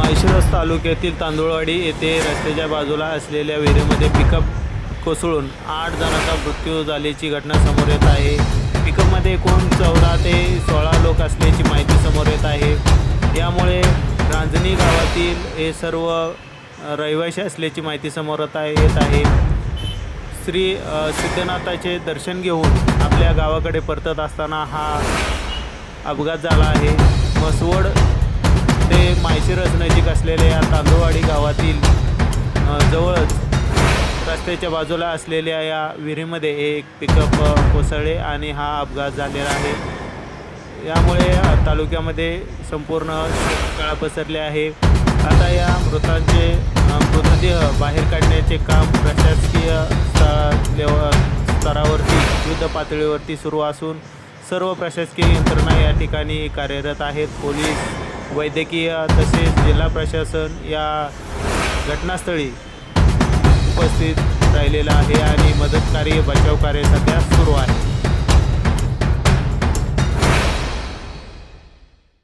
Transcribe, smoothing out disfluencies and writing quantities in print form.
माळशिरस तालुक्यातील तांदुळवाडी येथे रस्त्याच्या बाजूला असलेल्या विहिरीमध्ये पिकअप कोसळून 8 जणांचा मृत्यू झाल्याची घटना समोर येत आहे। पिकअपमध्ये एकूण 14 ते 16 लोक असल्याची माहिती समोर येत आहे। यामुळे रांजणी गावातील हे सर्व रहिवासी असल्याची माहिती समोर येत आहे। श्री सिद्धनाथाचे दर्शन घेऊन आपल्या गावाकडे परतत असताना हा अपघात झाला आहे। मसवड ते माळशिरस नजीक असलेल्या या तांदुळवाडी गावातील जवळच रस्त्याच्या बाजूला असलेल्या या विहिरीमध्ये एक पिकअप कोसळले आणि हा अपघात झालेला आहे। यामुळे तालुक्यामध्ये संपूर्ण शोककळा पसरले आहे। आता या मृतांचे मृतदेह बाहेर काढण्याचे काम प्रशासकीय स्तरावरती युद्ध पातळीवरती सुरू असून सर्व प्रशासकीय यंत्रणा या ठिकाणी कार्यरत आहेत। पोलीस, वैद्यकीय तसेच जिल्हा प्रशासन या घटनास्थळी उपस्थित राहिलेला आहे आणि मदत कार्य, बचाव कार्य सध्या सुरू आहे।